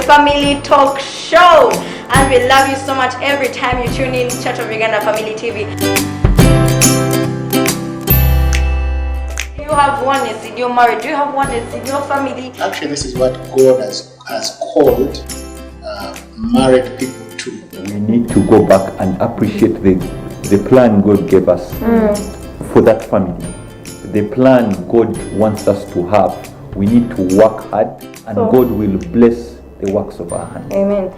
Family Talk Show, and we love you so much every time you tune in Church of Uganda Family TV. Do you have oneness in your marriage? Do you have oneness in your family? Actually, this is what God has called married people to. We need to go back and appreciate the plan God gave us for that family. The plan God wants us to have. We need to work hard, and God will bless the works of our hands. Amen.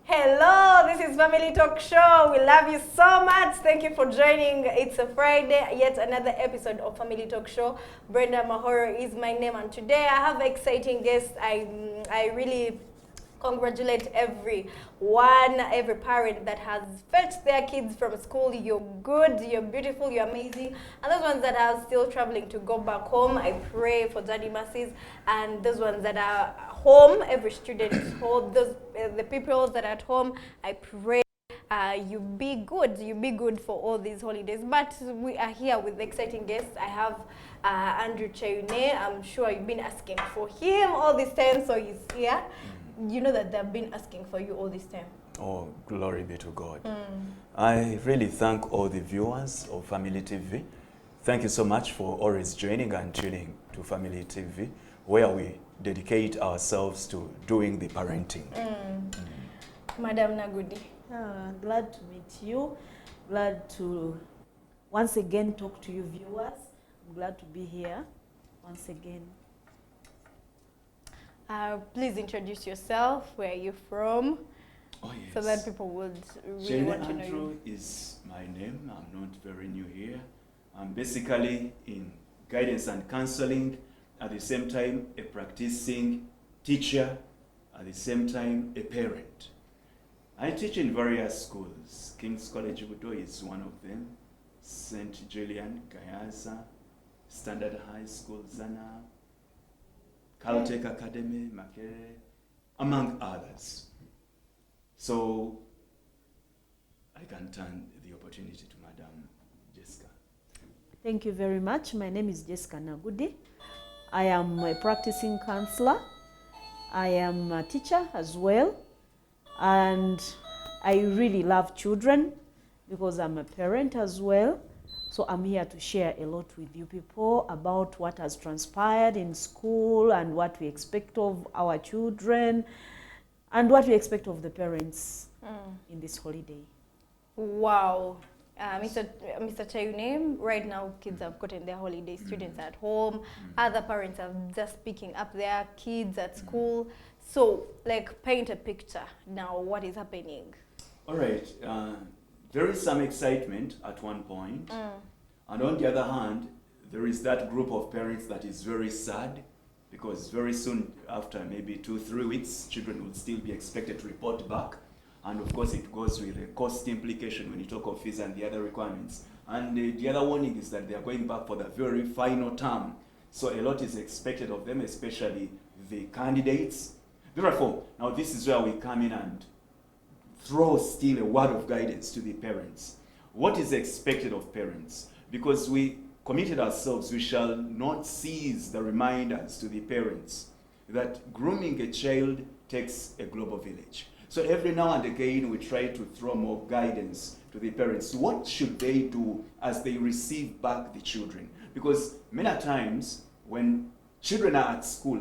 Hello, this is Family Talk Show. We love you so much. Thank you for joining. It's a Friday, yet another episode of Family Talk Show. Brenda Mahoro is my name, and today I have exciting guests. I really congratulate every parent that has fetched their kids from school. You're good, you're beautiful, you're amazing. And those ones that are still traveling to go back home, I pray for Daddy Mercies. And those ones that are home, every student home, the people that are at home, I pray you be good for all these holidays. But we are here with exciting guests. I have Andrew Chayune. I'm sure you've been asking for him all this time, so he's here. You know that they've been asking for you all this time. Oh, glory be to God. I really thank all the viewers of Family TV. Thank you so much for always joining and tuning to Family TV, where we dedicate ourselves to doing the parenting. Madam Nagudi. Glad to meet you. Glad to once again talk to you viewers. I'm glad to be here once again. Please introduce yourself. Where are you from? Oh, yes. So that people would really want to know Andrew you. is my name. I'm not very new here. I'm basically in guidance and counseling, at the same time a practicing teacher, at the same time a parent. I teach in various schools. King's College Budo is one of them, St. Julian, Gayaza, Standard High School, Zana, Caltech Academy, Makere, among others. So I can turn the opportunity to Madam Jessica. Thank you very much. My name is Jessica Nagudi. I am a practicing counselor. I am a teacher as well. And I really love children because I'm a parent as well. So I'm here to share a lot with you people about what has transpired in school and what we expect of our children and what we expect of the parents in this holiday. Wow. Mr. Chayune, right now kids have gotten their holiday, students at home, other parents are just picking up their kids at school. So, like, paint a picture now, what is happening? All right. There is some excitement at one point. And on the other hand, there is that group of parents that is very sad because very soon, after maybe 2-3 weeks, children will still be expected to report back. And of course, it goes with a cost implication when you talk of fees and the other requirements. And the other warning is that they are going back for the very final term. So a lot is expected of them, especially the candidates. Therefore, now this is where we come in and throw still a word of guidance to the parents. What is expected of parents? Because we committed ourselves, we shall not cease the reminders to the parents that grooming a child takes a global village. So every now and again, we try to throw more guidance to the parents. What should they do as they receive back the children? Because many times, when children are at school,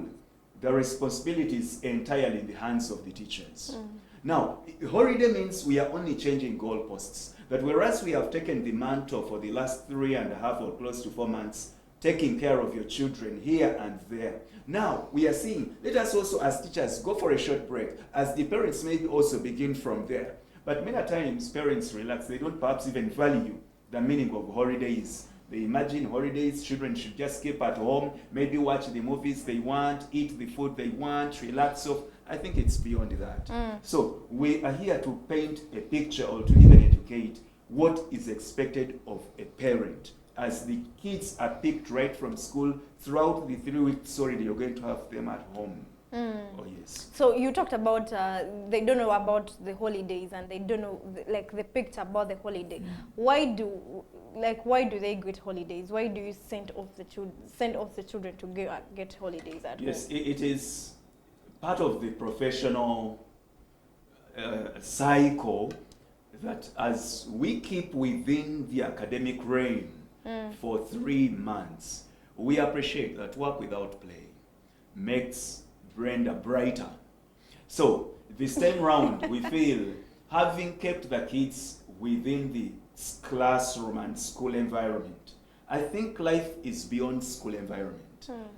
the responsibility is entirely in the hands of the teachers. Now, holiday means we are only changing goalposts. That whereas we have taken the mantle for the last 3.5 or close to 4 months, taking care of your children here and there. Now, we are seeing, let us also as teachers go for a short break, as the parents maybe also begin from there. But many times, parents relax. They don't perhaps even value the meaning of holidays. They imagine holidays, children should just keep at home, maybe watch the movies they want, eat the food they want, relax off. I think it's beyond that. So we are here to paint a picture or to even educate what is expected of a parent. As the kids are picked right from school, throughout the 3 weeks already, you're going to have them at home. Oh yes. So you talked about they don't know about the holidays and they don't know like the picture about the holiday. Why do they get holidays? Why do you send off the children to get holidays at home? Yes, it is part of the professional cycle that as we keep within the academic reign for 3 months, we appreciate that work without play makes Brenda brighter. So this time round, we feel having kept the kids within the classroom and school environment, I think life is beyond school environment.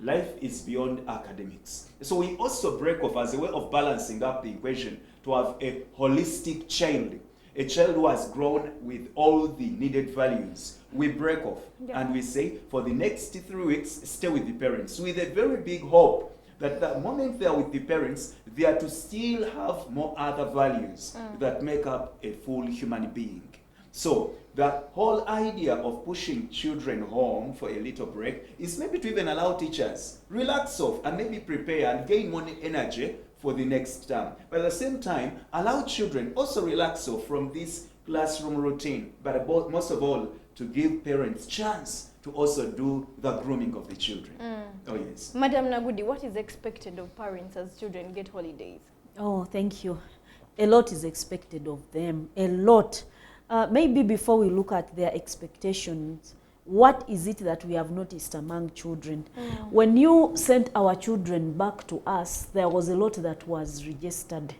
Life is beyond academics. So we also break off as a way of balancing up the equation to have a holistic child, a child who has grown with all the needed values. We break off and we say, for the next 3 weeks, stay with the parents with a very big hope that the moment they are with the parents, they are to still have more other values that make up a full human being. So the whole idea of pushing children home for a little break is maybe to even allow teachers relax off and maybe prepare and gain more energy for the next term. But at the same time, allow children also relax off from this classroom routine, but most of all, to give parents chance to also do the grooming of the children. Oh yes. Madam Nagudi, what is expected of parents as children get holidays? Oh, thank you. A lot is expected of them, a lot. Maybe before we look at their expectations, what is it that we have noticed among children? When you sent our children back to us, there was a lot that was registered.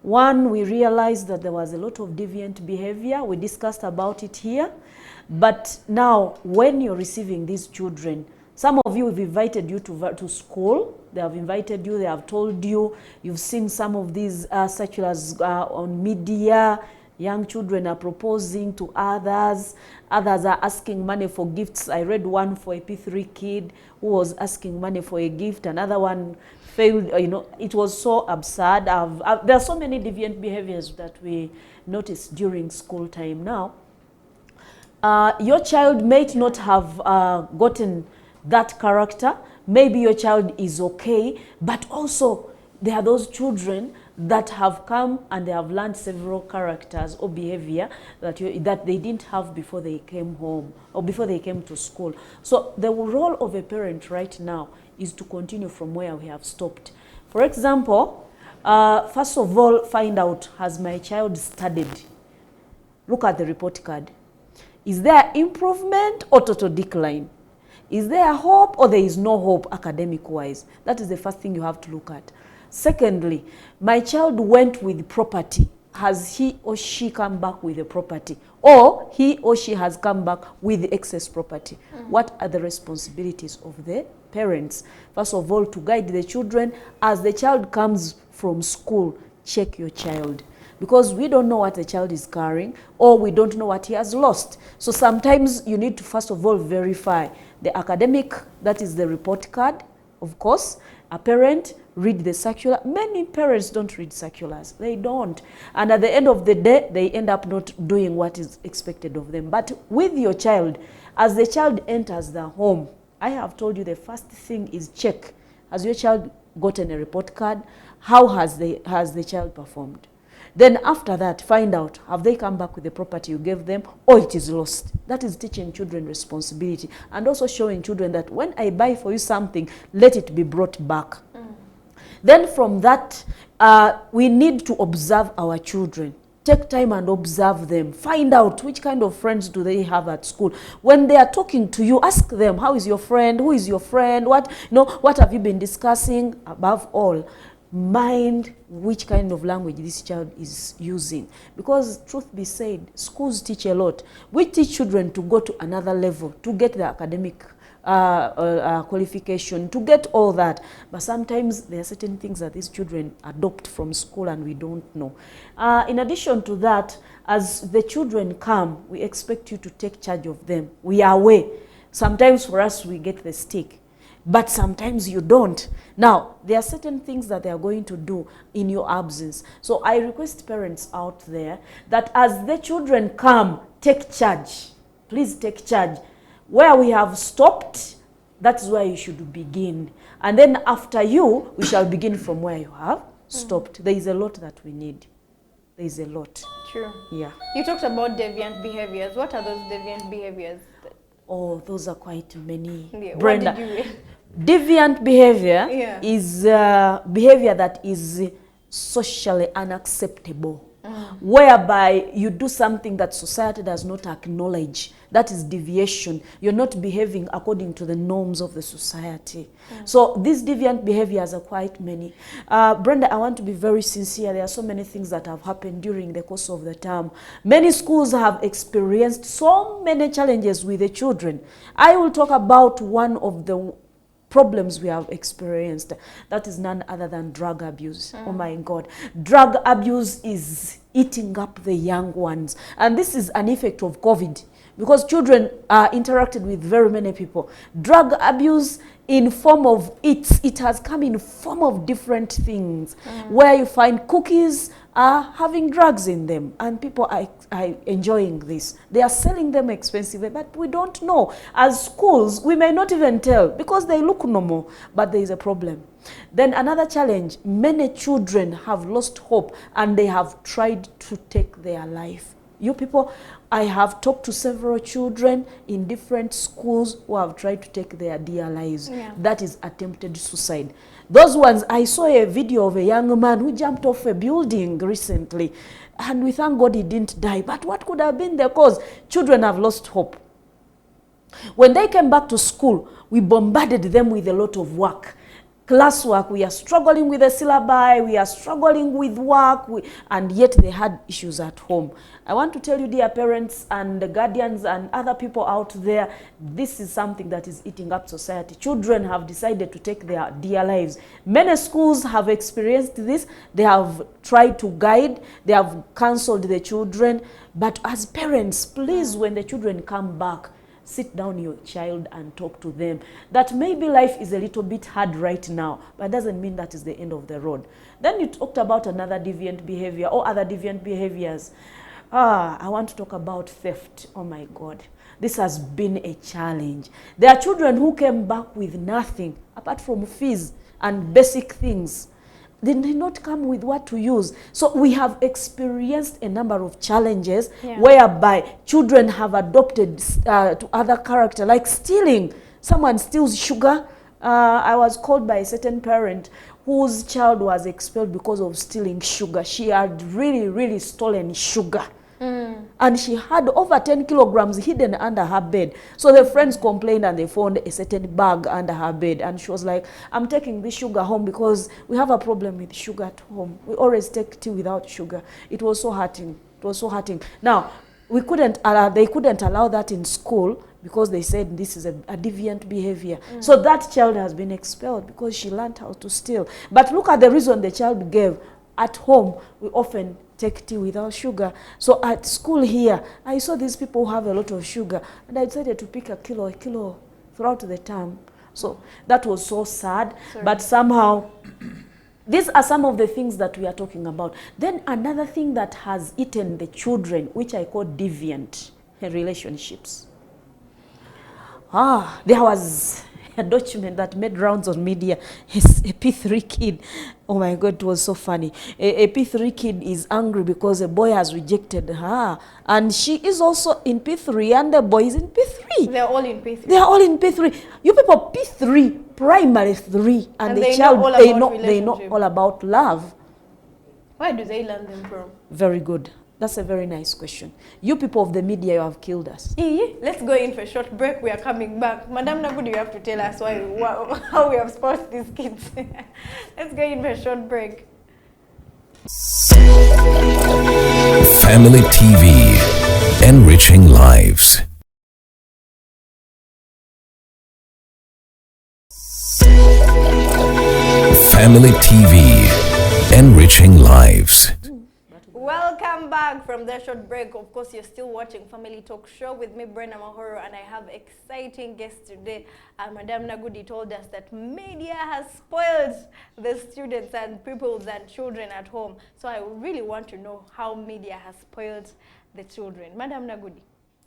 One, we realized that there was a lot of deviant behavior. We discussed about it here. But now, when you're receiving these children, some of you have invited you to school. They have invited you, they have told you. You've seen some of these circulars on media. Young children are proposing to others. Others are asking money for gifts. I read one for a P3 kid who was asking money for a gift. Another one failed. It was so absurd. There are so many deviant behaviors that we notice during school time now. Your child may not have gotten that character. Maybe your child is okay, but also there are those children that have come and they have learned several characters or behavior that they didn't have before they came home or before they came to school. So the role of a parent right now is to continue from where we have stopped. For example, first of all, find out, has my child studied? Look at the report card. Is there improvement or total decline? Is there hope or there is no hope academic-wise? That is the first thing you have to look at. Secondly, my child went with property. Has he or she come back with the property? Or he or she has come back with the excess property? What are the responsibilities of the parents? First of all, to guide the children. As the child comes from school, check your child. Because we don't know what the child is carrying, or we don't know what he has lost. So sometimes you need to first of all verify the academic, that is the report card, of course. A parent, read the circular. Many parents don't read circulars. They don't. And at the end of the day, they end up not doing what is expected of them. But with your child, as the child enters the home, I have told you the first thing is check. Has your child gotten a report card? How has the child performed? Then after that, find out, have they come back with the property you gave them, or it is lost? That is teaching children responsibility, and also showing children that when I buy for you something, let it be brought back. Then from that, we need to observe our children. Take time and observe them. Find out which kind of friends do they have at school. When they are talking to you, ask them, how is your friend? Who is your friend? What have you been discussing? Above all, mind which kind of language this child is using. Because truth be said, schools teach a lot. We teach children to go to another level, to get the academic qualification, to get all that. But sometimes there are certain things that these children adopt from school and we don't know. In addition to that, as the children come, we expect you to take charge of them. We are away. Sometimes for us, we get the stick. But sometimes you don't. Now, there are certain things that they are going to do in your absence. So I request parents out there that as the children come, take charge. Please take charge. Where we have stopped, That's where you should begin. And then after you, we shall begin from where you have stopped. There is a lot that we need. There is a lot. True. Yeah. You talked about deviant behaviors. What are those deviant behaviors? Oh, those are quite many. Yeah. Brenda, What did you... deviant behavior Yeah. is behavior that is socially unacceptable, whereby you do something that society does not acknowledge. That is deviation. You're not behaving according to the norms of the society. So these deviant behaviors are quite many. Brenda, I want to be very sincere. There are so many things that have happened during the course of the term. Many schools have experienced so many challenges with the children. I will talk about one of the problems we have experienced. That is none other than drug abuse. Oh my God. Drug abuse is eating up the young ones. And this is an effect of COVID, because children are interacted with very many people. Drug abuse in form of it has come in form of different things, where you find cookies are having drugs in them, and people are enjoying this. They are selling them expensively, but we don't know. As schools, we may not even tell because they look normal, but there is a problem. Then another challenge, many children have lost hope and they have tried to take their life. You people, I have talked to several children in different schools who have tried to take their dear lives. That is attempted suicide. Those ones, I saw a video of a young man who jumped off a building recently, and we thank God he didn't die. But what could have been the cause? Children have lost hope. When they came back to school, we bombarded them with a lot of work. Classwork, we are struggling with the syllabi, we are struggling with work, and yet they had issues at home. I want to tell you, dear parents and the guardians and other people out there, this is something that is eating up society. Children have decided to take their dear lives. Many schools have experienced this. They have tried to guide, they have counseled the children. But as parents, please, when the children come back, sit down your child and talk to them. That maybe life is a little bit hard right now, but doesn't mean that is the end of the road. Then you talked about another deviant behavior or other deviant behaviors. I want to talk about theft. Oh my God. This has been a challenge. There are children who came back with nothing apart from fees and basic things. They did not come with what to use. So we have experienced a number of challenges whereby children have adopted to other character, like stealing. Someone steals sugar. I was called by a certain parent whose child was expelled because of stealing sugar. She had really stolen sugar. And she had over 10 kilograms hidden under her bed. So the friends complained and they found a certain bag under her bed. And she was like, I'm taking this sugar home because we have a problem with sugar at home. We always take tea without sugar. It was so hurting. It was so hurting. Now, they couldn't allow that in school because they said this is a deviant behavior. So that child has been expelled because she learned how to steal. But look at the reason the child gave. At home, we often take tea without sugar. So at school here, I saw these people who have a lot of sugar, and I decided to pick a kilo throughout the term. So that was so sad. But somehow, these are some of the things that we are talking about. Then another thing that has eaten the children, which I call deviant relationships. There was a document that made rounds on media. It's a P3 kid. Oh my God, it was so funny. A P3 kid is angry because a boy has rejected her. And she is also in P3 and the boy is in P3. They're all in P3. They are all in P3. You people, P3, primary 3. And the child, they know all about love. Where do they learn them from? Very good. That's a very nice question. You people of the media, you have killed us. Let's go in for a short break. We are coming back. Madam Nagudi, you have to tell us how we have spoiled these kids. Let's go in for a short break. Family TV, enriching lives. Family TV, enriching lives. Welcome back from the short break. Of course, you're still watching Family Talk Show with me, Brenda Mahoro, and I have exciting guests today. Madam Nagudi told us that media has spoiled the students and pupils and children at home. So I really want to know how media has spoiled the children. Madam Nagudi.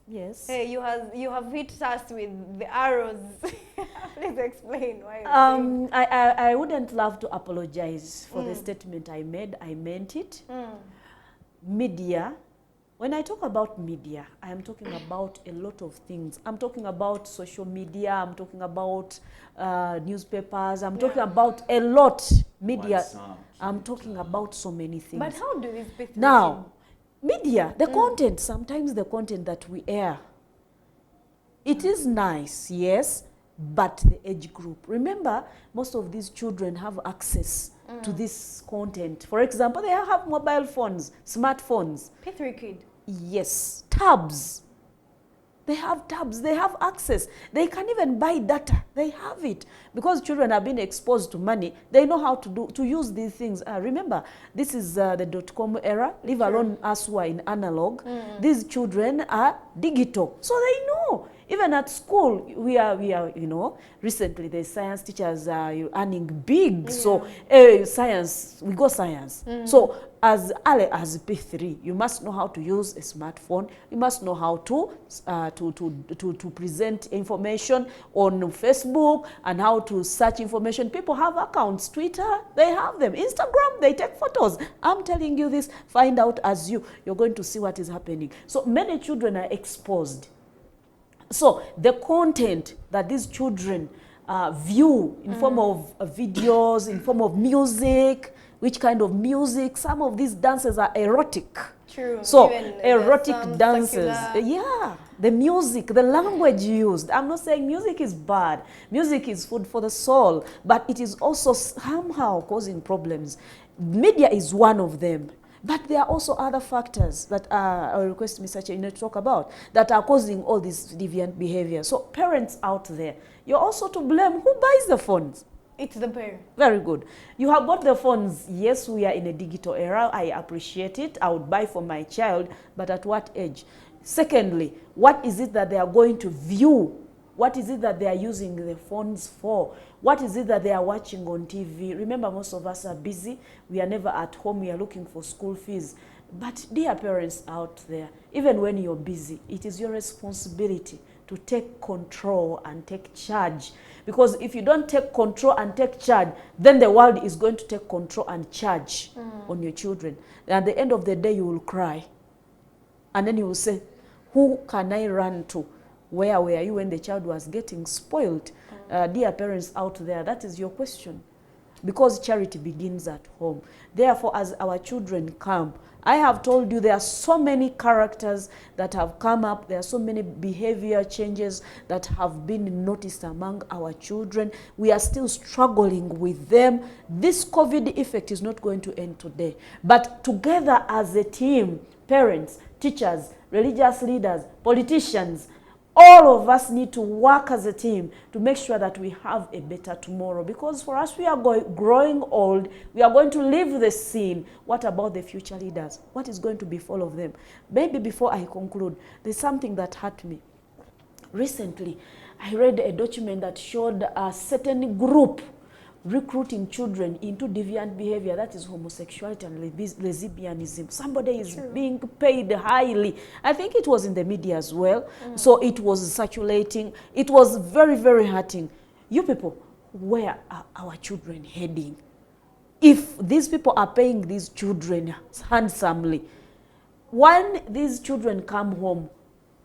Yes. Hey, you have hit us with the arrows. Please explain why. You're saying. I wouldn't love to apologize for the statement I made. I meant it. Media. When I talk about media, I am talking about a lot of things. I'm talking about social media. I'm talking about newspapers. I'm talking about a lot. Media. I'm talking about so many things. But how do these people Now, media, the content, sometimes the content that we air, it is nice, yes, but the age group. Remember, most of these children have access to this content. For example, they have mobile phones, smartphones. P3 kid? Yes, tabs. They have tabs, they have access. They can even buy data. They have it. Because children have been exposed to money, they know how to use these things. Remember, this is the .com era, leave alone us who are in analog. These children are digital. So they know. Even at school, we are, you know, recently the science teachers are earning big. So science, we go science. So as early as P3, you must know how to use a smartphone. You must know how to present information on Facebook and how to search information. People have accounts. Twitter, they have them. Instagram, they take photos. I'm telling you this. Find out as you're going to see what is happening. So many children are exposed. So the content that these children view in form of videos, in form of music, which kind of music, some of these dances are erotic. True. So Even erotic dances, secular. yeah, the music, the language used. I'm not saying music is bad. Music is food for the soul, but it is also somehow causing problems. Media is one of them. But there are also other factors that I request Mr. Chair to talk about that are causing all these deviant behaviors. So parents out there, you're also to blame. Who buys the phones? It's the parent. Very good. You have bought the phones. Yes, we are in a digital era. I appreciate it. I would buy for my child, but at what age? Secondly, what is it that they are going to view? What is it that they are using the phones for? What is it that they are watching on TV? Remember, most of us are busy. We are never at home. We are looking for school fees. But dear parents out there, even when you're busy, it is your responsibility to take control and take charge. Because if you don't take control and take charge, then the world is going to take control and charge on your children. And at the end of the day, you will cry. And then you will say, who can I run to? Where were you when the child was getting spoiled? Dear parents out there, that is your question. Because charity begins at home. Therefore, as our children come, I have told you there are so many characters that have come up. There are so many behavior changes that have been noticed among our children. We are still struggling with them. This COVID effect is not going to end today. But together as a team, parents, teachers, religious leaders, politicians, all of us need to work as a team to make sure that we have a better tomorrow. Because for us, we are growing old. We are going to leave the scene. What about the future leaders? What is going to befall of them? Maybe before I conclude, there's something that hurt me. Recently, I read a document that showed a certain group recruiting children into deviant behavior, that is homosexuality and lesbianism. Somebody is being paid highly. I think it was in the media as well. So it was circulating. It was very, very hurting. You people, where are our children heading? If these people are paying these children handsomely, when these children come home,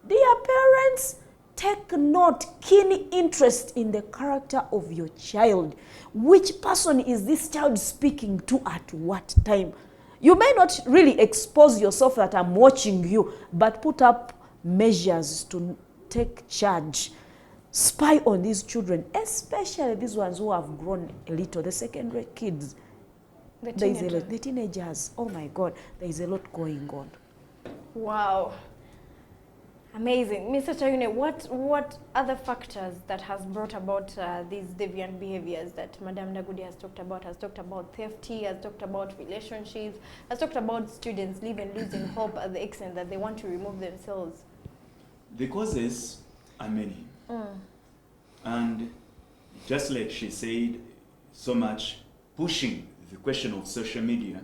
dear parents, take note, keen interest in the character of your child. Which person is this child speaking to at what time? You may not really expose yourself that I'm watching you, but put up measures to take charge. Spy on these children, especially these ones who have grown a little, the secondary kids. The teenagers. Oh my God, there is a lot going on. Wow. Amazing. Mr. Chayune, what other factors that has brought about these deviant behaviors that Madam Nagudi has talked about? Has talked about theft, has talked about relationships, has talked about students even losing hope at the extent that they want to remove themselves. The causes are many. And just like she said, so much pushing the question of social media,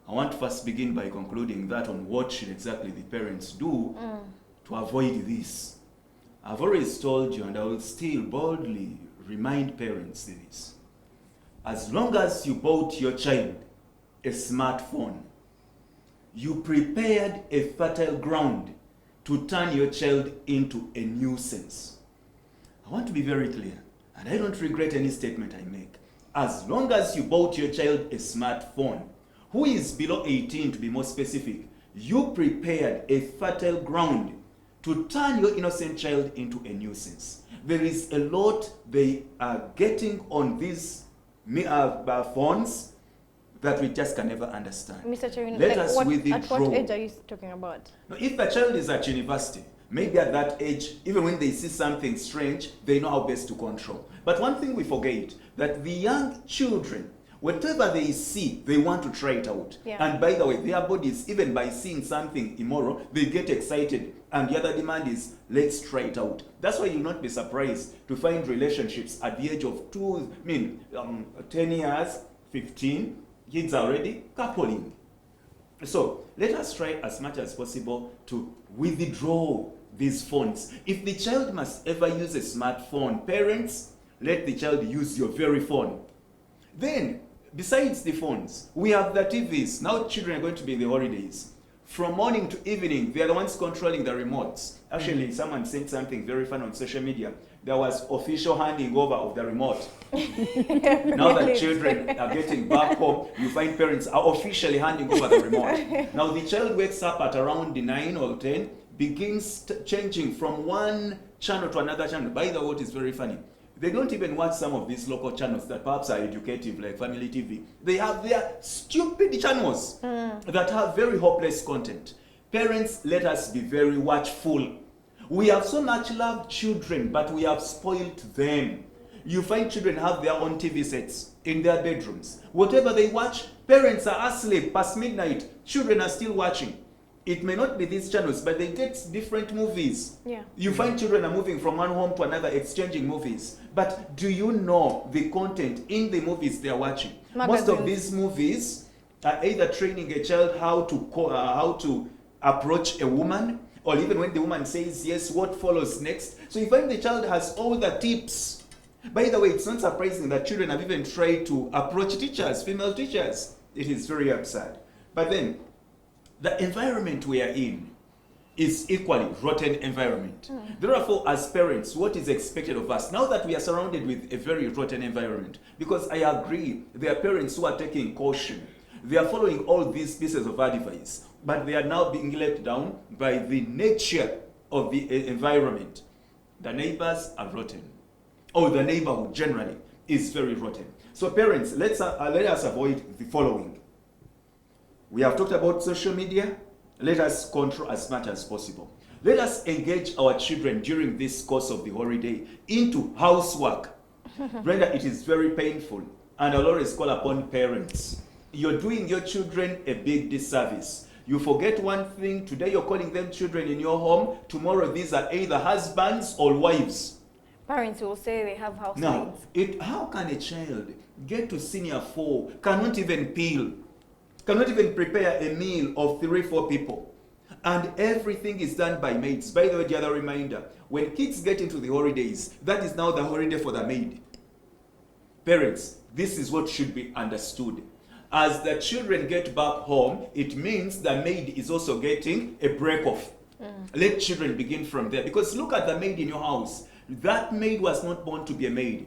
I want to first begin by concluding that on what should exactly the parents do to avoid this. I've always told you, and I will still boldly remind parents this. As long as you bought your child a smartphone, you prepared a fertile ground to turn your child into a nuisance. I want to be very clear, and I don't regret any statement I make. As long as you bought your child a smartphone, who is below 18 to be more specific, you prepared a fertile ground to turn your innocent child into a nuisance. There is a lot they are getting on these phones that we just can never understand. Mr. Chairman, Let us at withdraw. what age are you talking about? Now, if the child is at university, maybe at that age, even when they see something strange, they know how best to control. But one thing we forget, that the young children, whatever they see, they want to try it out. Yeah. And by the way, their bodies, even by seeing something immoral, they get excited. And the other demand is, let's try it out. That's why you'll not be surprised to find relationships at the age of 10 years, 15, kids are already coupling. So let us try as much as possible to withdraw these phones. If the child must ever use a smartphone, parents, let the child use your very phone. Then, besides the phones, we have the TVs. Now children are going to be in the holidays. From morning to evening, they are the ones controlling the remotes. Actually, someone sent something very fun on social media. There was official handing over of the remote. Now that children are getting back home, you find parents are officially handing over the remote. Now the child wakes up at around 9 or 10, begins changing from one channel to another channel. By the way, what is very funny, they don't even watch some of these local channels that perhaps are educative, like Family TV. They have their stupid channels that have very hopeless content. Parents, let us be very watchful. We have so much loved children, but we have spoiled them. You find children have their own TV sets in their bedrooms. Whatever they watch, parents are asleep past midnight. Children are still watching. It may not be these channels, but they get different movies. Yeah. You find children are moving from one home to another, exchanging movies. But do you know the content in the movies they are watching? Magazines. Most of these movies are either training a child how to approach a woman, or even when the woman says yes, what follows next. So you find the child has all the tips. By the way, it's not surprising that children have even tried to approach teachers, female teachers. It is very absurd. But then, the environment we are in is equally rotten environment. Therefore, as parents, what is expected of us, now that we are surrounded with a very rotten environment, because I agree, there are parents who are taking caution. They are following all these pieces of advice, but they are now being let down by the nature of the environment. The neighbors are rotten. Or the neighborhood generally is very rotten. So parents, let us avoid the following. We have talked about social media. Let us control as much as possible. Let us engage our children during this course of the holiday into housework. Brenda, it is very painful, and I'll always call upon parents. You're doing your children a big disservice. You forget one thing, today you're calling them children in your home, tomorrow these are either husbands or wives. Parents will say they have house Now, maids. how can a child get to senior 4, cannot even peel, cannot even prepare a meal of 3-4 people, and everything is done by maids? By the way, the other reminder, when kids get into the holidays, that is now the holiday for the maid. Parents, this is what should be understood. As the children get back home, it means the maid is also getting a break off. Let children begin from there. Because look at the maid in your house. That maid was not born to be a maid.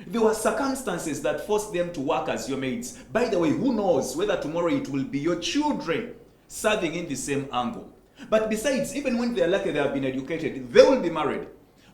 There were circumstances that forced them to work as your maids. By the way, who knows whether tomorrow it will be your children serving in the same angle. But besides, even when they are lucky they have been educated, they will be married.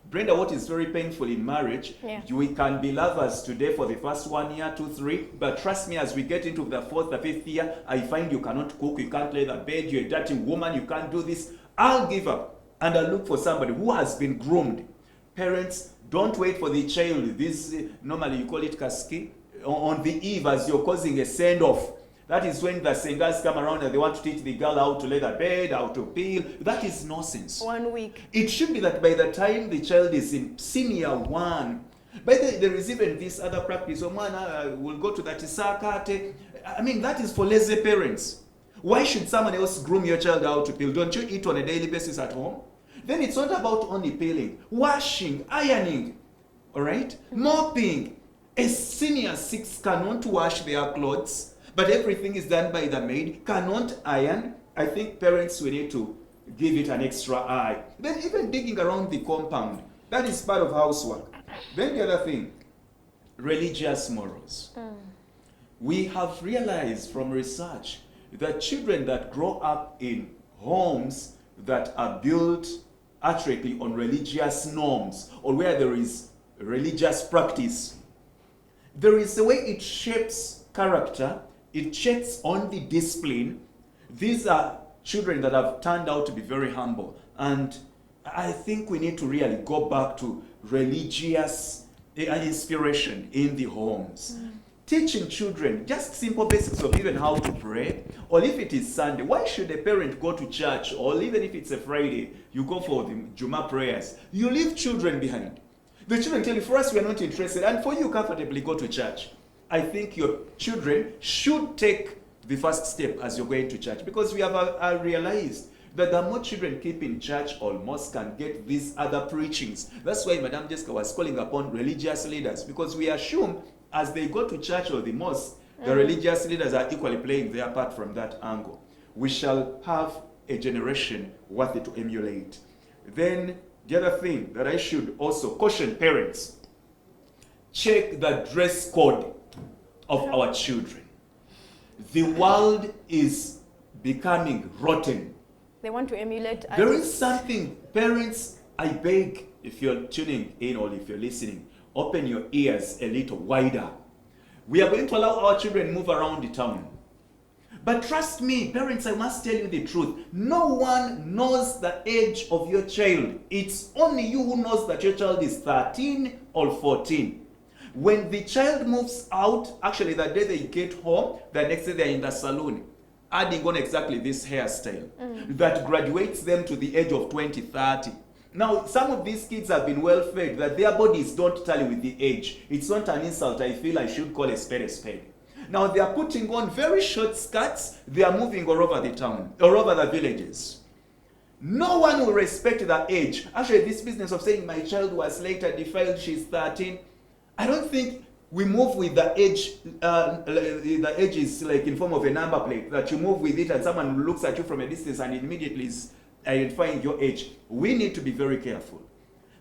Brenda, what is very painful in marriage, we can be lovers today for the first 1 year, 2, 3, but trust me, as we get into the 4th, the 5th year, I find you cannot cook, you can't lay the bed, you're a dirty woman, you can't do this. I'll give up and I'll look for somebody who has been groomed. Parents, don't wait for the child. This, normally you call it kaski, on the eve as you're causing a send-off. That is when the singers come around and they want to teach the girl how to lay the bed, how to peel. That is nonsense. 1 week. It should be that by the time the child is in senior 1, there is even this other practice. Will go to the tisakate. I mean, that is for lazy parents. Why should someone else groom your child how to peel? Don't you eat on a daily basis at home? then it's not about only peeling, washing, ironing, all right, mopping. A senior 6 cannot wash their clothes, but everything is done by the maid, cannot iron. I think parents will need to give it an extra eye. Then even digging around the compound, that is part of housework. Then the other thing, religious morals. We have realized from research that children that grow up in homes that are built accurately on religious norms or where there is religious practice, there is a way it shapes character, it checks on the discipline. These are children that have turned out to be very humble. And I think we need to really go back to religious inspiration in the homes. Teaching children just simple basics of even how to pray, or if it is Sunday, why should a parent go to church? Or even if it's a Friday, you go for the Juma prayers. You leave children behind. The children tell you, for us, we are not interested, and for you, comfortably go to church. I think your children should take the first step as you're going to church, because we have realized that the more children keep in church or mosque can get these other preachings. That's why Madam Jessica was calling upon religious leaders, because we assume as they go to church or the mosque, the religious leaders are equally playing their part from that angle. We shall have a generation worthy to emulate. Then the other thing that I should also caution parents, check the dress code of our children. The world is becoming rotten. They want to emulate. There is something, parents, I beg, if you're tuning in or if you're listening, open your ears a little wider. We are going to allow our children move around the town. But trust me, parents, I must tell you the truth. No one knows the age of your child. It's only you who knows that your child is 13 or 14. When the child moves out, actually the day they get home, the next day they're in the salon, adding on exactly this hairstyle that graduates them to the age of 20, 30. Now, some of these kids have been well fed that their bodies don't tally with the age. It's not an insult. I feel I should call a spade a spade. Now, they are putting on very short skirts. They are moving all over the town, all over the villages. No one will respect the age. Actually, this business of saying my child was later defiled, she's 13, I don't think we move with the age. The age is like in form of a number plate, that you move with it and someone looks at you from a distance and immediately is identifying your age. We need to be very careful.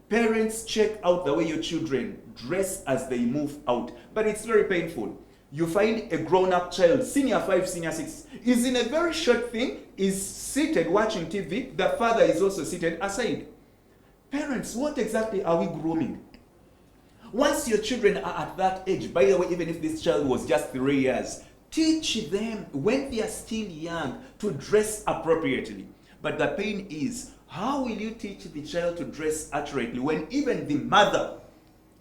Parents, check out the way your children dress as they move out. But it's very painful. You find a grown-up child, senior 5, senior 6, is in a very short thing, is seated watching TV. The father is also seated aside. Parents, what exactly are we grooming? Once your children are at that age, by the way, even if this child was just 3 years, teach them when they are still young to dress appropriately. But the pain is, how will you teach the child to dress accurately when even the mother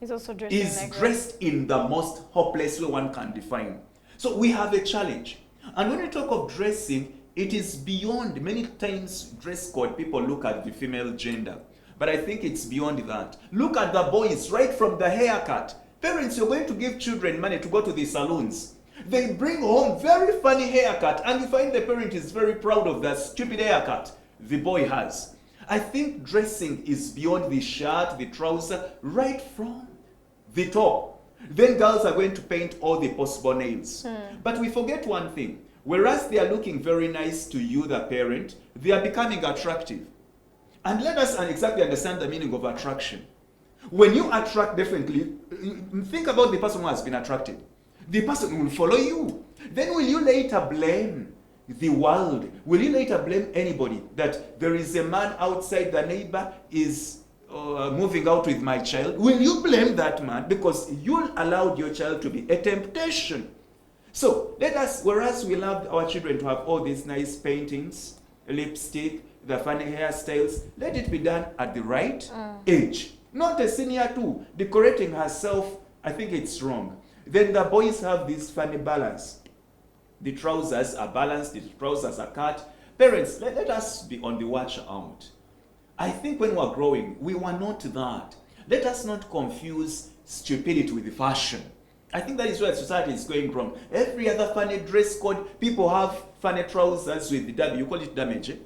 is also dressed in the most hopeless way one can define? So we have a challenge. And when we talk of dressing, it is beyond, many times dress code, people look at the female gender. But I think it's beyond that. Look at the boys, right from the haircut. Parents, you're going to give children money to go to the salons. They bring home very funny haircut, and you find the parent is very proud of that stupid haircut the boy has. I think dressing is beyond the shirt, the trouser, right from the top. Then girls are going to paint all the possible nails. But we forget one thing. Whereas they are looking very nice to you, the parent, they are becoming attractive. And let us exactly understand the meaning of attraction. When you attract, definitely, think about the person who has been attracted. The person will follow you. Then will you later blame the world? Will you later blame anybody that there is a man outside, the neighbor is moving out with my child? Will you blame that man because you allowed your child to be a temptation? So let us, whereas we loved our children to have all these nice paintings, lipstick, the funny hairstyles, let it be done at the right age. Not a senior too, decorating herself, I think it's wrong. Then the boys have this funny balance. The trousers are balanced, the trousers are cut. Parents, let us be on the watch out. I think when we were growing, we were not that. Let us not confuse stupidity with the fashion. I think that is where society is going wrong. Every other funny dress code, people have funny trousers with the W, you call it damage.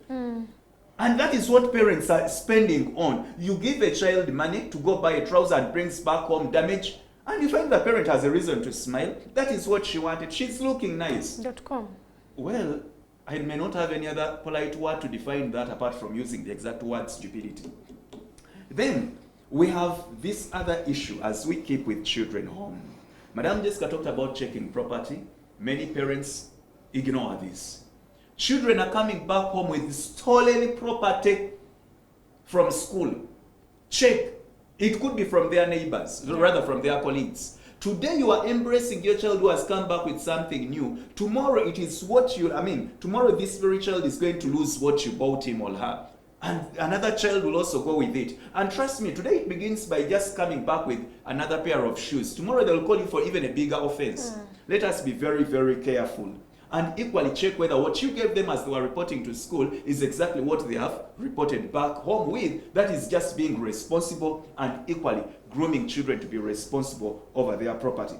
And that is what parents are spending on. You give a child money to go buy a trouser and brings back home damage, and you find the parent has a reason to smile. That is what she wanted. She's looking nice. .com. Well, I may not have any other polite word to define that apart from using the exact word stupidity. Then we have this other issue as we keep with children home. Madam Jessica talked about checking property. Many parents ignore this. Children are coming back home with stolen property from school. Check. It could be from their neighbors, rather from their colleagues. Today you are embracing your child who has come back with something new. Tomorrow it is what tomorrow this very child is going to lose what you bought him or her. And another child will also go with it. And trust me, today it begins by just coming back with another pair of shoes. Tomorrow they'll call you for even a bigger offense. Let us be very, very careful. And equally check whether what you gave them as they were reporting to school is exactly what they have reported back home with. That is just being responsible and equally grooming children to be responsible over their property.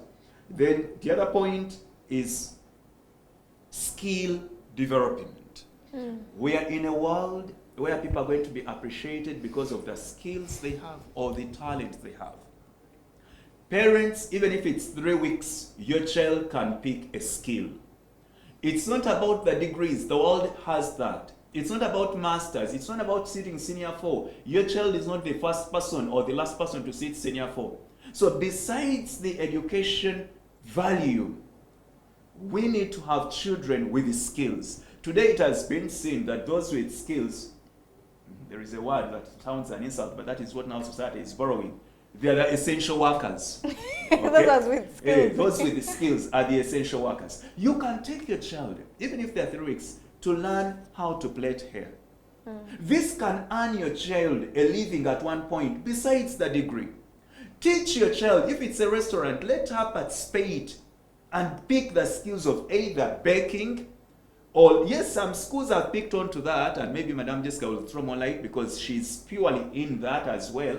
Then the other point is skill development. We are in a world where people are going to be appreciated because of the skills they have or the talent they have. Parents, even if it's 3 weeks, your child can pick a skill. It's not about the degrees. The world has that. It's not about masters. It's not about sitting senior 4. Your child is not the first person or the last person to sit senior 4. So besides the education value, we need to have children with skills. Today it has been seen that those with skills, there is a word that sounds an insult, but that is what now society is borrowing. They are the essential workers. Okay? Those with skills. Those with the skills are the essential workers. You can take your child, even if they're 3 weeks, to learn how to plait hair. This can earn your child a living at one point, besides the degree. Teach your child, if it's a restaurant, let her participate and pick the skills of either baking, or yes, some schools have picked on to that, and maybe Madam Jessica will throw more light because she's purely in that as well.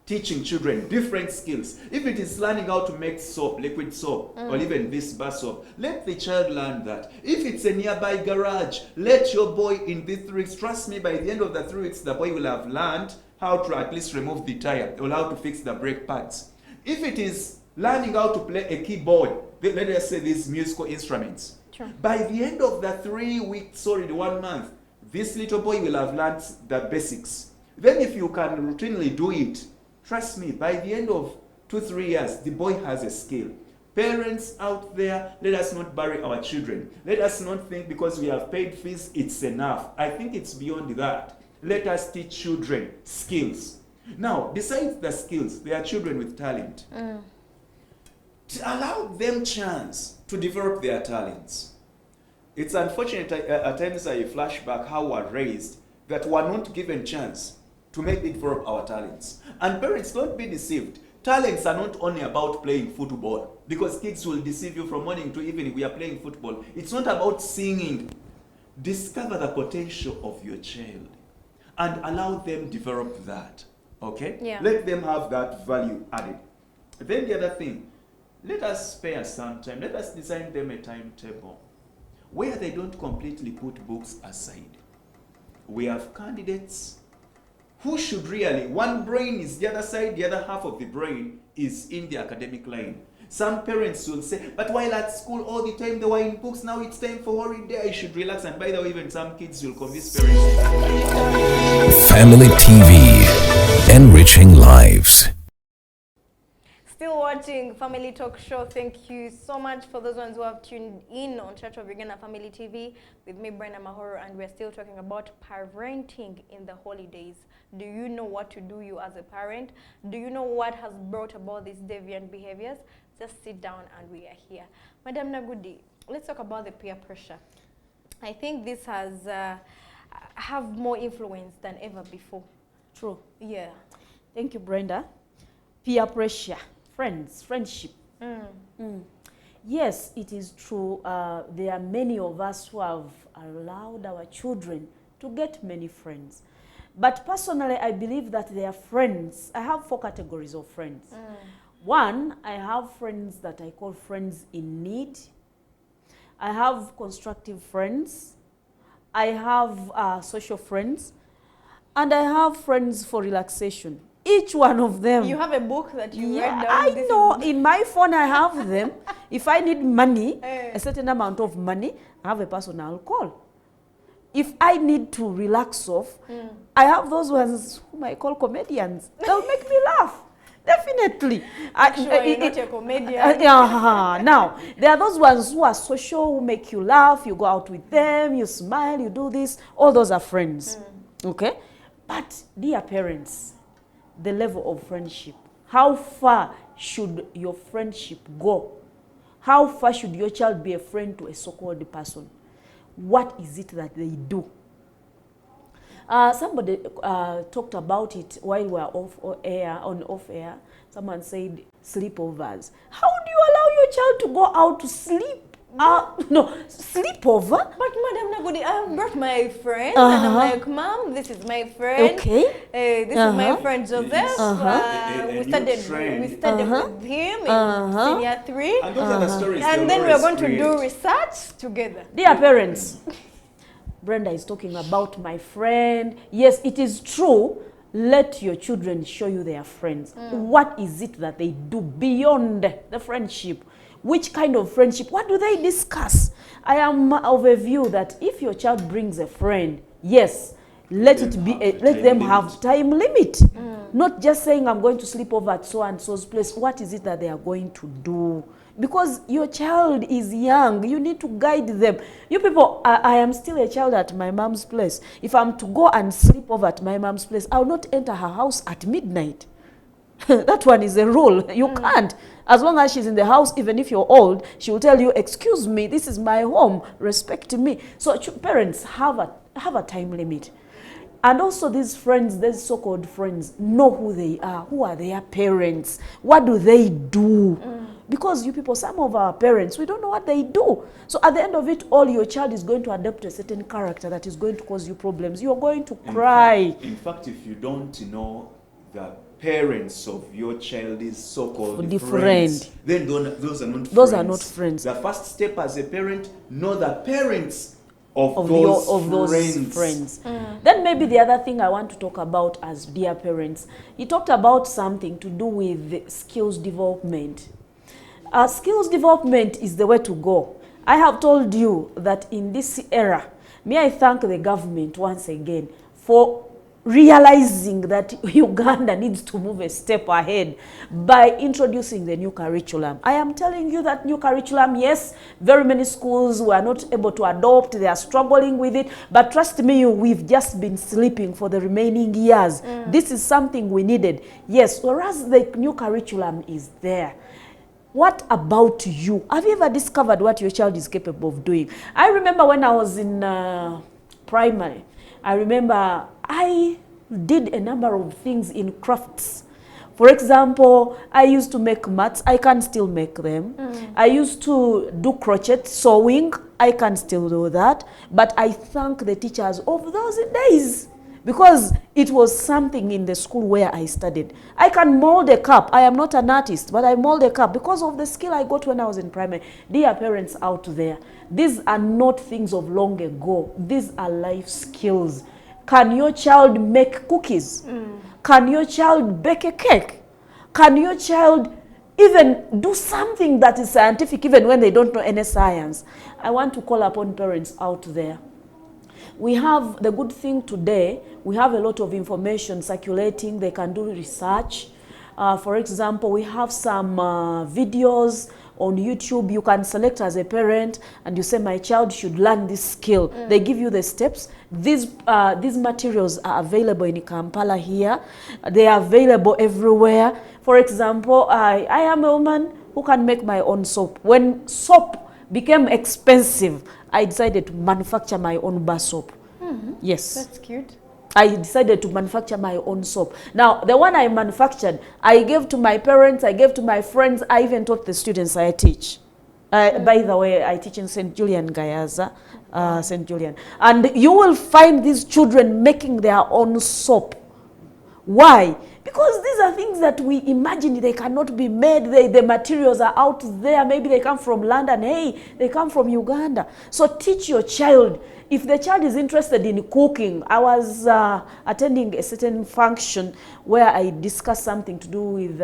Teaching children different skills. If it is learning how to make soap, liquid soap, or even this bar soap, let the child learn that. If it's a nearby garage, let your boy in these 3 weeks, trust me, by the end of the 3 weeks, the boy will have learned how to at least remove the tire or how to fix the brake pads. If it is learning how to play a keyboard, let us say these musical instruments, by the end of the 3 weeks, the 1 month, this little boy will have learned the basics. Then if you can routinely do it, trust me, by the end of 2-3 years, the boy has a skill. Parents out there, let us not bury our children. Let us not think because we have paid fees, it's enough. I think it's beyond that. Let us teach children skills. Now, besides the skills, there are children with talent. To allow them chance to develop their talents. It's unfortunate at times I flash back how we were raised that we are not given chance to maybe develop our talents. And parents, don't be deceived. Talents are not only about playing football, because kids will deceive you from morning to evening. We are playing football. It's not about singing. Discover the potential of your child and allow them develop that. Okay? Yeah. Let them have that value added. Then the other thing, let us spare some time. Let us design them a timetable where they don't completely put books aside. We have candidates who should really, one brain is the other side, the other half of the brain is in the academic line. Some parents will say, but while at school all the time they were in books, now it's time for holiday, I should relax. And by the way, even some kids will convince parents. Family TV, enriching lives. Still watching Family Talk Show. Thank you so much for those ones who have tuned in on Church of Uganda Family TV with me, Brenda Mahoro, and we're still talking about parenting in the holidays. Do you know what to do, you as a parent? Do you know what has brought about these deviant behaviors? Just sit down and we are here. Madam Nagudi, let's talk about the peer pressure. I think this has have more influence than ever before. True. Yeah. Thank you, Brenda. Peer pressure, friendship. Yes, it is true. There are many of us who have allowed our children to get many friends. But personally, I believe that they are friends. I have 4 categories of friends. One, I have friends that I call friends in need. I have constructive friends. I have social friends. and I have friends for relaxation. Each one of them. You have a book that you Yeah, write down? I This know. is- In my phone, I have them. If I need money, Eh. a certain amount of money, I have a person I'll call. If I need to relax off, I have those ones whom I call comedians. They'll make me laugh. Definitely. Sure, you're not a comedian. Now, there are those ones who are social, who make you laugh. You go out with them, you smile, you do this. All those are friends. Okay? But, dear parents, the level of friendship. How far should your friendship go? How far should your child be a friend to a so-called person? What is it that they do? Somebody talked about it while we were off air. Someone said sleepovers. How do you allow your child to go out to sleep? No, sleepover? But Madam Nagudi, I brought my friend and I'm like, Mom, this is my friend. Okay. This is my friend Joseph. We studied with him in senior 3. And those are the stories. And then we're going to do research together. Dear parents, Brenda is talking about my friend. Yes, it is true. Let your children show you their friends. What is it that they do beyond the friendship? Which kind of friendship? What do they discuss? I am of a view that if your child brings a friend, yes, let them have time limit. Not just saying I'm going to sleep over at so and so's place. What is it that they are going to do? Because your child is young, you need to guide them. You people, I am still a child at my mom's place. If I'm to go and sleep over at my mom's place, I'll not enter her house at midnight. That one is a rule. You can't. As long as she's in the house, even if you're old, she will tell you, excuse me, this is my home, respect me. So parents have a time limit. And also these friends, these so-called friends, know who they are. Who are their parents? What do they do? Because you people, some of our parents, we don't know what they do. So at the end of it all, your child is going to adopt a certain character that is going to cause you problems. You're going to cry. In fact, if you don't know the parents of your child's so-called Different. friends, then those are not friends. Those are not friends. The first step as a parent, know the parents of those friends. Then maybe the other thing I want to talk about as dear parents, he talked about something to do with skills development. Skills development is the way to go. I have told you that in this era, may I thank the government once again for realizing that Uganda needs to move a step ahead by introducing the new curriculum. I am telling you that new curriculum, yes, very many schools were not able to adopt, they are struggling with it, but trust me, we've just been sleeping for the remaining years. This is something we needed. Yes, whereas the new curriculum is there. What about you? Have you ever discovered what your child is capable of doing? I remember when I was in primary, I remember I did a number of things in crafts. For example, I used to make mats. I can still make them. I used to do crochet, sewing. I can still do that. But I thank the teachers of those days because it was something in the school where I studied. I can mold a cup. I am not an artist, but I mold a cup because of the skill I got when I was in primary. Dear parents out there, these are not things of long ago. These are life skills. Can your child make cookies? Can your child bake a cake? Can your child even do something that is scientific even when they don't know any science? I want to call upon parents out there. We have the good thing today, we have a lot of information circulating. They can do research. For example, we have some videos on YouTube. You can select as a parent and you say, my child should learn this skill. They give you the steps. These materials are available in Kampala here. They are available everywhere. For example, I am a woman who can make my own soap. When soap became expensive, I decided to manufacture my own bar soap. Yes. That's cute. I decided to manufacture my own soap. Now, the one I manufactured, I gave to my parents, I gave to my friends, I even taught the students I teach. By the way, I teach in St. Julian Gayaza, St. Julian. And you will find these children making their own soap. Why? Because these are things that we imagine they cannot be made. The materials are out there. Maybe they come from London. Hey, they come from Uganda. So teach your child if the child is interested in cooking, I was attending a certain function where I discussed something to do with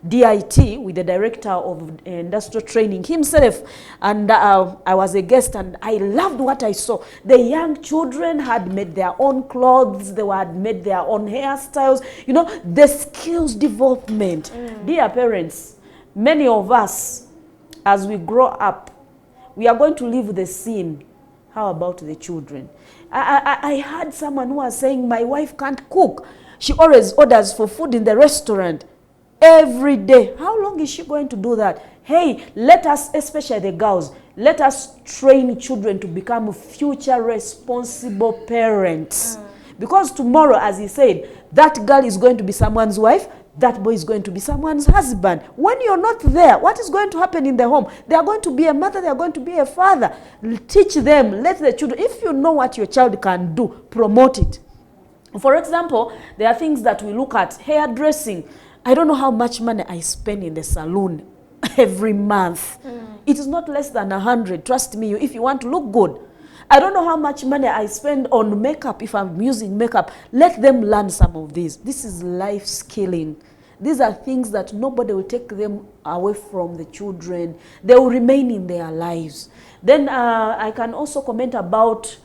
DIT, with the director of industrial training himself, and I was a guest, and I loved what I saw. The young children had made their own clothes, they had made their own hairstyles, you know, the skills development. Dear parents, many of us, as we grow up, we are going to leave the scene. How about the children? I heard someone who was saying, my wife can't cook. She always orders for food in the restaurant every day. How long is she going to do that? Hey, let us, especially the girls, let us train children to become future responsible parents. Because tomorrow, as he said, that girl is going to be someone's wife, that boy is going to be someone's husband. When you're not there, what is going to happen in the home? They are going to be a mother, they are going to be a father. Teach them, let the children, if you know what your child can do, promote it. For example, there are things that we look at, hairdressing. I don't know how much money I spend in the salon every month. It is not less than 100, trust me, if you want to look good. I don't know how much money I spend on makeup if I'm using makeup. Let them learn some of these. This is life skilling. These are things that nobody will take them away from the children. They will remain in their lives. Then I can also comment about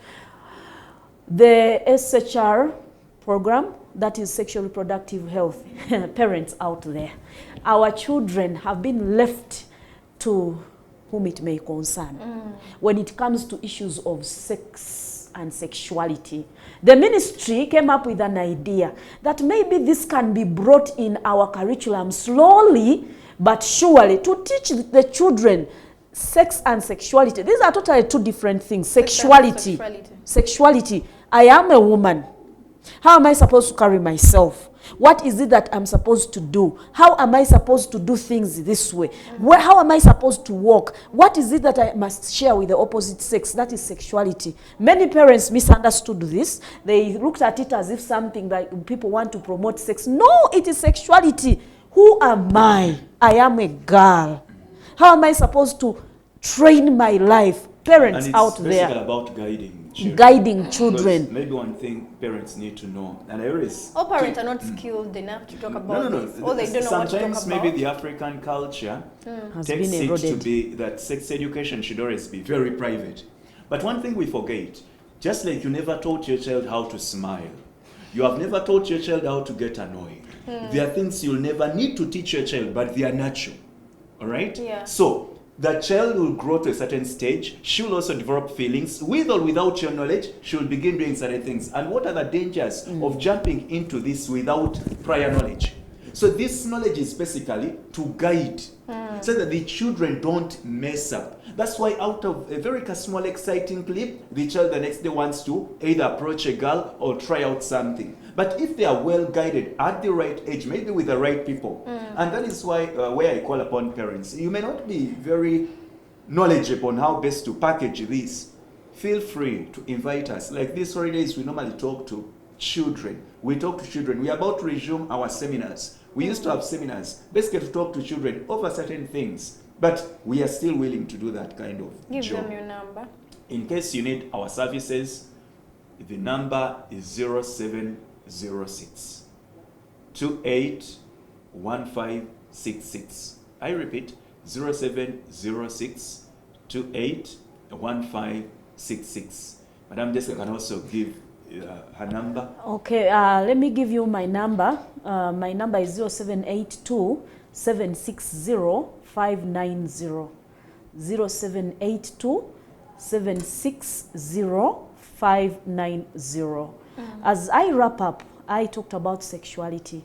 the SHR program, that is sexual reproductive health. Parents out there, our children have been left to whom it may concern when it comes to issues of sex and sexuality. The ministry came up with an idea that maybe this can be brought in our curriculum slowly but surely to teach the children sex and sexuality. These are totally two different things. Sexuality. I am a woman. How am I supposed to carry myself? What is it that I'm supposed to do? How am I supposed to do things this way? How am I supposed to walk? What is it that I must share with the opposite sex? That is sexuality. Many parents misunderstood this. They looked at it as if something that people want to promote sex. No, it is sexuality. Who am I? I am a girl. How am I supposed to train my life? Parents out there. And it's about guiding children. Guiding children. Because maybe one thing parents need to know, and I always... All parents are not skilled enough to talk about this. Or they don't know what to talk about. Sometimes maybe the African culture takes it to be that sex education should always be very private. But one thing we forget, just like you never taught your child how to smile, you have never taught your child how to get annoyed. There are things you'll never need to teach your child, but they are natural. All right? Yeah. So, the child will grow to a certain stage. She will also develop feelings. With or without your knowledge, she will begin doing certain things. And what are the dangers of jumping into this without prior knowledge? So this knowledge is basically to guide, so that the children don't mess up. That's why out of a very small exciting clip, the child the next day wants to either approach a girl or try out something. But if they are well guided at the right age, maybe with the right people, and that is why where I call upon parents, you may not be very knowledgeable on how best to package this. Feel free to invite us. Like these holidays, we normally talk to children. We talk to children. We are about to resume our seminars. We used to have seminars, basically to talk to children over certain things. But we are still willing to do that kind of Give job. them your number. In case you need our services, the number is 0706 281566. I repeat, 0706 281566. Madam Jessica can also give her number. Okay, let me give you my number. My number is 0782 760 590. 0782 760 590. As I wrap up, I talked about sexuality.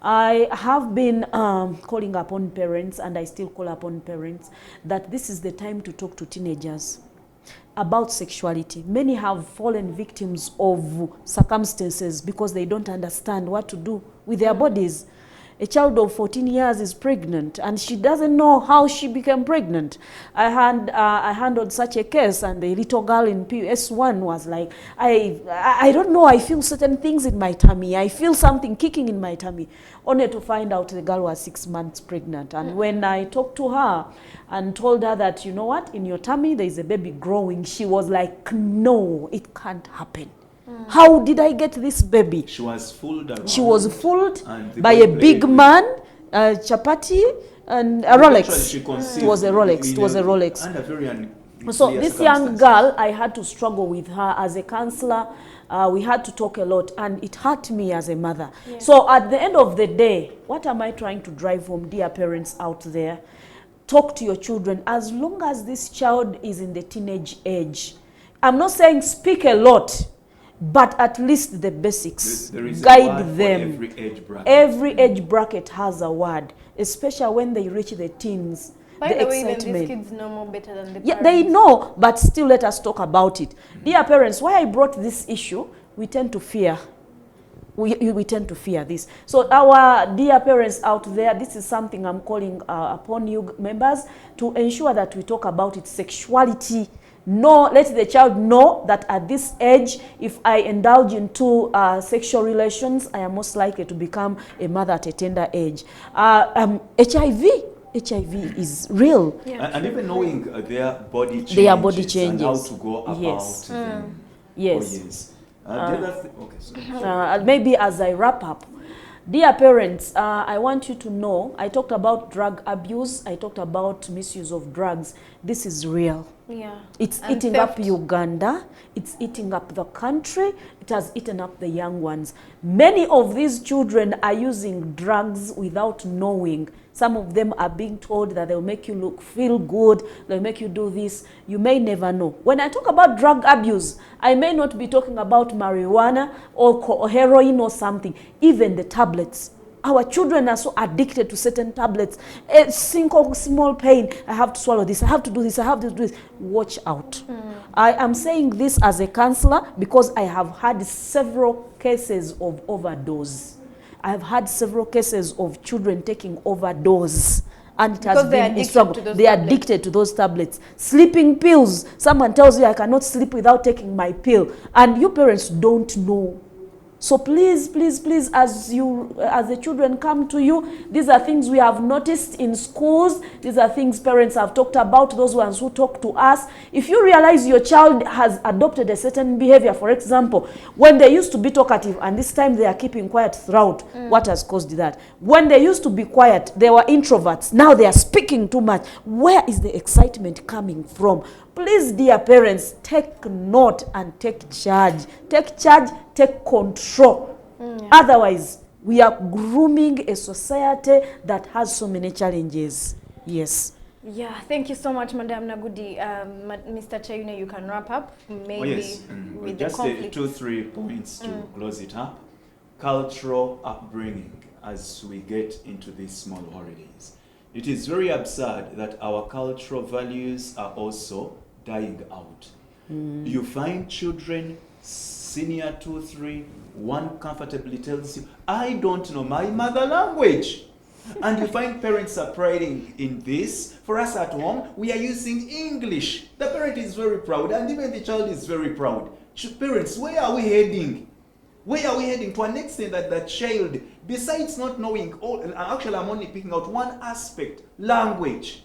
I have been calling upon parents, and I still call upon parents, that this is the time to talk to teenagers about sexuality. Many have fallen victims of circumstances because they don't understand what to do with their bodies. A child of 14 years is pregnant and she doesn't know how she became pregnant. I handled such a case, and the little girl in PS1 was like, I don't know, I feel certain things in my tummy. I feel something kicking in my tummy. Only to find out the girl was 6 months pregnant. And when I talked to her and told her that, you know what, in your tummy there is a baby growing, she was like, no, it can't happen. How did I get this baby? She was fooled around. She was fooled by a big man, chapati, and a Rolex. It was a Rolex. It was a Rolex. And a very So this young girl, I had to struggle with her as a counselor. We had to talk a lot, and it hurt me as a mother. Yeah. So at the end of the day, what am I trying to drive home, dear parents out there? Talk to your children. As long as this child is in the teenage age, I'm not saying speak a lot, but at least the basics. There is guide a word them. for every age bracket. Every age bracket has a word, especially when they reach the teens. By the way, then these kids know more better than the parents. Yeah, they know, but still let us talk about it. Dear parents, why I brought this issue, we tend to fear. We tend to fear this. So our dear parents out there, this is something I'm calling upon you members to ensure that we talk about it. Sexuality. No, let the child know that at this age, if I indulge into sexual relations, I am most likely to become a mother at a tender age. HIV is real. Yeah. And even knowing their body changes and how to go about them. Yes. Oh, yes. Okay, sorry. Maybe as I wrap up, dear parents, I want you to know, I talked about drug abuse, I talked about misuse of drugs. This is real. Yeah. It's and eating theft. up Uganda, it's eating up the country, it has eaten up the young ones. Many of these children are using drugs without knowing. Some of them are being told that they'll make you feel good, they'll make you do this. You may never know. When I talk about drug abuse, I may not be talking about marijuana or heroin or something, even the tablets. Our children are so addicted to certain tablets. A single small pain, I have to swallow this, I have to do this, I have to do this. Watch out. I am saying this as a counselor because I have had several cases of overdose. I have had several cases of children taking overdose. And it has been a struggle. They are addicted to those tablets. Sleeping pills. Someone tells you, I cannot sleep without taking my pill. And you parents don't know. So please, please, please, as the children come to you, these are things we have noticed in schools. These are things parents have talked about, those ones who talk to us. If you realize your child has adopted a certain behavior, for example, when they used to be talkative and this time they are keeping quiet throughout, what has caused that? When they used to be quiet, they were introverts. Now they are speaking too much. Where is the excitement coming from? Please, dear parents, take note and take charge. Take charge, take control. Otherwise, we are grooming a society that has so many challenges. Yes. Yeah, thank you so much, Madam Nagudi. Mr. Chayune, you can wrap up. Maybe with just the conflict. 2-3 points to close it up. Cultural upbringing as we get into these small holidays. It is very absurd that our cultural values are also dying out. You find children, senior 2-3, one comfortably tells you, I don't know my mother language. And you find parents are priding in this. For us at home, we are using English. The parent is very proud, and even the child is very proud. Parents, where are we heading? Where are we heading? To an extent that the child, besides not knowing all, actually I'm only picking out one aspect, language.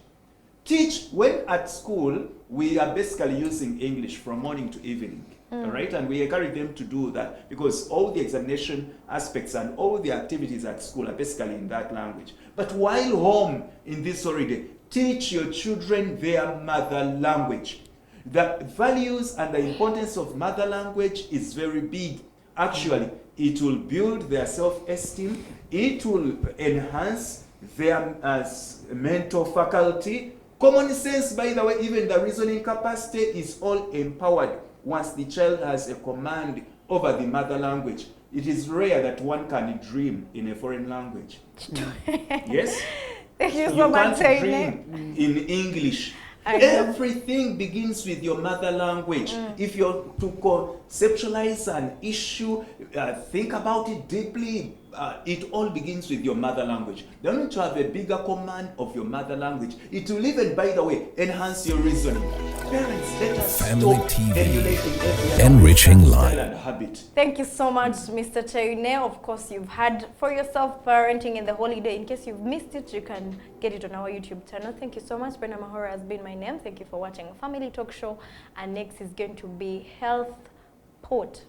Teach, when at school, we are basically using English from morning to evening. All right, and we encourage them to do that because all the examination aspects and all the activities at school are basically in that language. But while home in this holiday, teach your children their mother language. The values and the importance of mother language is very big. Actually, it will build their self-esteem. It will enhance their mental faculty. Common sense, by the way, even the reasoning capacity is all empowered once the child has a command over the mother language. It is rare that one can dream in a foreign language. Yes? Thank you so much, can't dream in English. Everything begins with your mother language. If you're to conceptualize an issue, think about it deeply, it all begins with your mother language. The moment you have a bigger command of your mother language, it will even, by the way, enhance your reasoning. Parents, let us Family stop TV, emulating every other enriching style life. and habit. Thank you so much, Mr. Chayune. Of course, you've had for yourself parenting in the holiday. In case you've missed it, you can get it on our YouTube channel. Thank you so much. Brenda Mahoro has been my name. Thank you for watching Family Talk Show. And next is going to be Health Port.